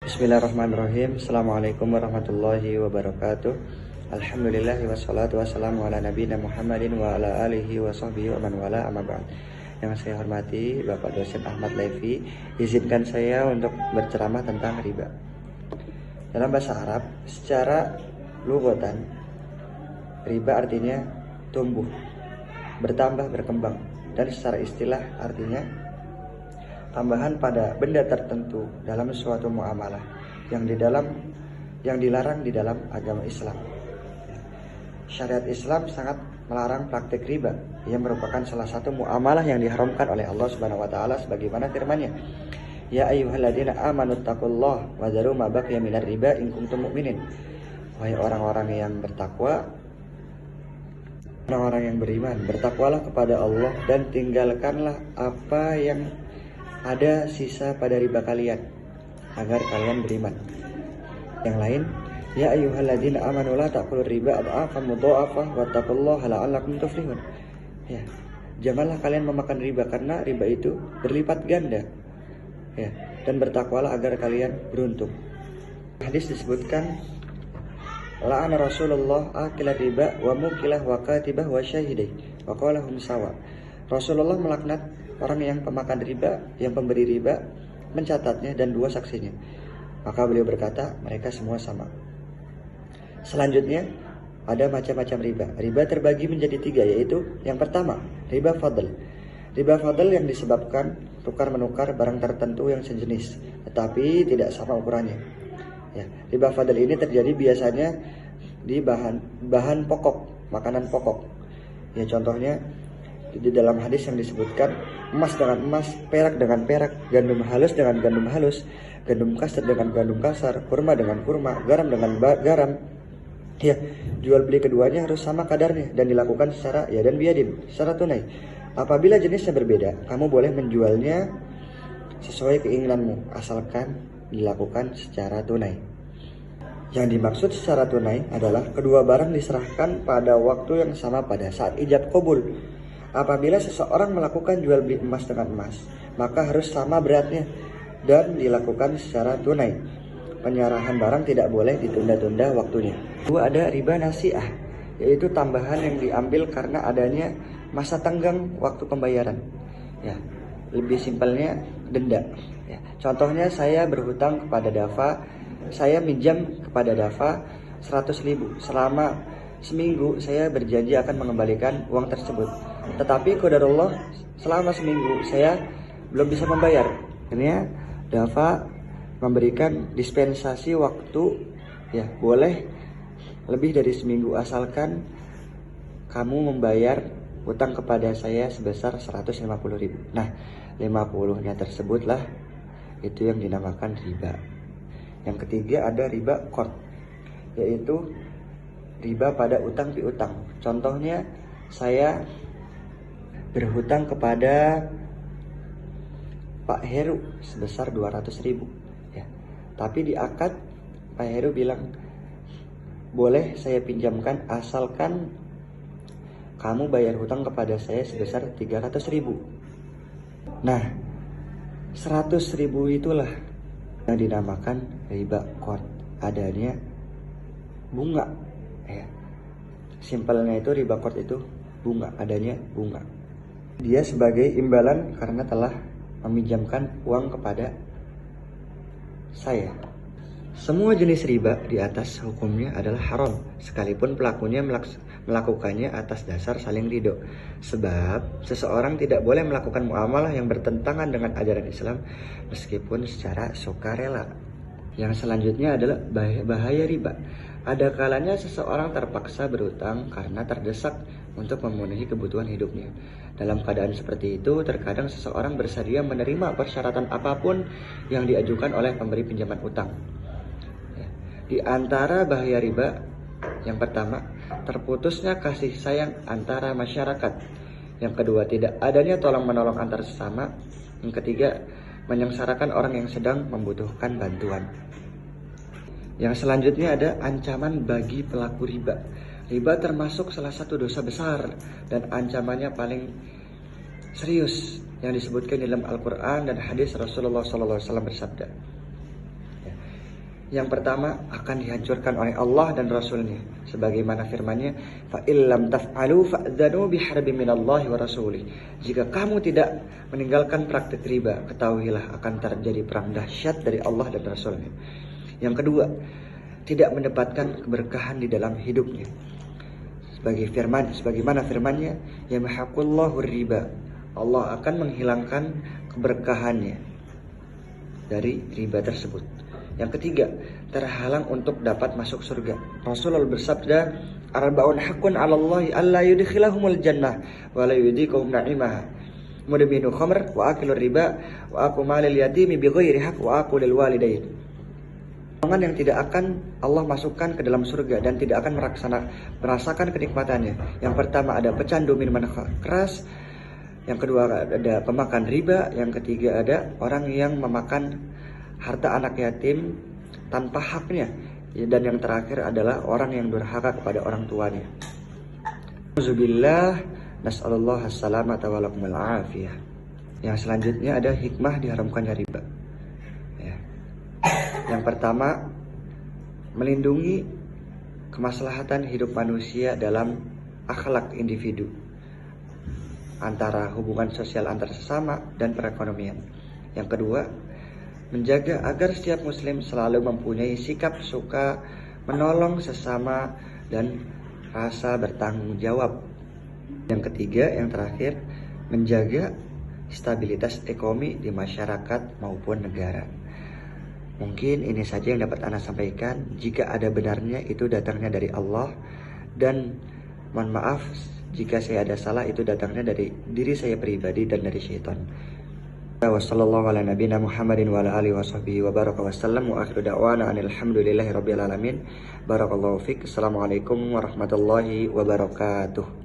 Bismillahirrahmanirrahim. Assalamualaikum warahmatullahi wabarakatuh. Alhamdulillah wassalatu wassalamu ala nabiyina Muhammadin wa ala alihi wa sahbihi wa man wala amma ba'd. Yang saya hormati Bapak Dosen Ahmad Levi, izinkan saya untuk berceramah tentang riba. Dalam bahasa Arab, secara lughatan, riba artinya tumbuh, bertambah, berkembang, dan secara istilah artinya tambahan pada benda tertentu dalam suatu muamalah yang dilarang di dalam agama Islam. Syariat Islam sangat melarang praktik riba yang merupakan salah satu muamalah yang diharamkan oleh Allah Subhanahu wa taala sebagaimana firman-Nya, "Ya ayyuhalladzina amanu taqullaha wa dharu ma baqiya minar riba in kuntum mu'minin." Wahai orang-orang yang bertakwa, orang-orang yang beriman, bertakwalah kepada Allah dan tinggalkanlah apa yang ada sisa pada riba kalian agar kalian beriman. Yang lain, ya ayyuhalladzina amanu la ta'kulur riba adhafan mudha'afah wattaqullaha la'allakum tuflihun. Ya, janganlah kalian memakan riba karena riba itu berlipat ganda. Ya, dan bertakwalah agar kalian beruntung. Hadis disebutkan, la'ana Rasulullah akilah riba wa mukilah wa katibah wa syahidai wa qalahum sawa. Rasulullah melaknat orang yang pemakan riba, yang pemberi riba, mencatatnya, dan dua saksinya. Maka beliau berkata, mereka semua sama. Selanjutnya, ada macam-macam riba. Riba terbagi menjadi tiga, yaitu yang pertama, riba fadl. Riba fadl yang disebabkan tukar-menukar barang tertentu yang sejenis, tetapi tidak sama ukurannya. Ya, riba fadl ini terjadi biasanya di bahan pokok, makanan pokok. Ya, contohnya di dalam hadis yang disebutkan, emas dengan emas, perak dengan perak, gandum halus dengan gandum halus, gandum kasar dengan gandum kasar, kurma dengan kurma, garam dengan garam. Ya, jual beli keduanya harus sama kadarnya dan dilakukan secara yadan biyadin, secara tunai. Apabila jenisnya berbeda, kamu boleh menjualnya sesuai keinginanmu, asalkan dilakukan secara tunai. Yang dimaksud secara tunai adalah kedua barang diserahkan pada waktu yang sama pada saat ijab qabul. Apabila seseorang melakukan jual beli emas dengan emas, maka harus sama beratnya dan dilakukan secara tunai. Penyerahan barang tidak boleh ditunda-tunda waktunya. Kedua, ada riba nasi'ah, yaitu tambahan yang diambil karena adanya masa tenggang waktu pembayaran. Ya, lebih simpelnya denda. Ya, contohnya saya berhutang kepada Dafa, saya minjam kepada Dafa 100.000. Selama seminggu saya berjanji akan mengembalikan uang tersebut. Tetapi qadarullah selama seminggu saya belum bisa membayar. Akhirnya Dafa memberikan dispensasi waktu, ya boleh lebih dari seminggu asalkan kamu membayar utang kepada saya sebesar 150.000. Nah, 50-nya tersebutlah itu yang dinamakan riba. Yang ketiga ada riba qard, yaitu riba pada utang piutang. Contohnya, saya berhutang kepada Pak Heru sebesar 200.000. Ya. Tapi di akad Pak Heru bilang, boleh saya pinjamkan asalkan kamu bayar hutang kepada saya sebesar 300.000. Nah, 100.000 itulah yang dinamakan riba qard. Adanya bunga. Ya. Simpelnya itu riba qard itu bunga, adanya bunga. Dia sebagai imbalan karena telah meminjamkan uang kepada saya. Semua jenis riba di atas hukumnya adalah haram, sekalipun pelakunya melakukannya atas dasar saling ridho. Sebab seseorang tidak boleh melakukan muamalah yang bertentangan dengan ajaran Islam meskipun secara sukarela. Yang selanjutnya adalah bahaya riba. Ada kalanya seseorang terpaksa berutang karena terdesak untuk memenuhi kebutuhan hidupnya. Dalam keadaan seperti itu, terkadang seseorang bersedia menerima persyaratan apapun yang diajukan oleh pemberi pinjaman utang. Di antara bahaya riba, yang pertama, terputusnya kasih sayang antara masyarakat. Yang kedua, tidak adanya tolong-menolong antar sesama. Yang ketiga, menyengsarakan orang yang sedang membutuhkan bantuan. Yang selanjutnya ada ancaman bagi pelaku riba. Riba termasuk salah satu dosa besar dan ancamannya paling serius yang disebutkan dalam Al-Quran dan hadis Rasulullah SAW bersabda. Yang pertama akan dihancurkan oleh Allah dan Rasulnya, sebagaimana firman-Nya, fa illam taf'alu fa'dzanu biharbin minallahi wa rasulih. Jika kamu tidak meninggalkan praktik riba, ketahuilah akan terjadi perang dahsyat dari Allah dan Rasulnya. Yang kedua, tidak mendapatkan keberkahan di dalam hidupnya. Sebagaimana firman-Nya, yamhaqullahu riba. Allah akan menghilangkan keberkahannya dari riba tersebut. Yang ketiga, terhalang untuk dapat masuk surga. Rasulullah bersabda, arba'un haqqun 'ala Allahi alla yudkhilahumul jannah wa la yudhiquhum na'imaha. Mudminu khamr wa akilur riba wa aqu malil yatimi bighairi haqq wa aqulil walidain. Golongan yang tidak akan Allah masukkan ke dalam surga dan tidak akan merasakan kenikmatannya. Yang pertama ada pecandu minuman keras, yang kedua ada pemakan riba, yang ketiga ada orang yang memakan harta anak yatim tanpa haknya, dan yang terakhir adalah orang yang durhaka kepada orang tuanya. Auzubillah, nas'alullah as-salamata wa lakumul afiyah. Yang selanjutnya ada hikmah diharamkannya riba. Ya. Yang pertama, melindungi kemaslahatan hidup manusia dalam akhlak individu, antara hubungan sosial antar sesama dan perekonomian. Yang kedua, menjaga agar setiap muslim selalu mempunyai sikap suka menolong sesama dan rasa bertanggung jawab. Yang ketiga, yang terakhir, menjaga stabilitas ekonomi di masyarakat maupun negara. Mungkin ini saja yang dapat Ana sampaikan. Jika ada benarnya itu datangnya dari Allah, dan mohon maaf jika saya ada salah itu datangnya dari diri saya pribadi dan dari syaitan. Wassallallahu ala nabiyina Muhammadin wa ala alihi wa sahbihi wa baraka wa sallam wa akhiru da'wana alhamdulillahi rabbil alamin. Barakallahu fiik. Assalamualaikum warahmatullahi wabarakatuh.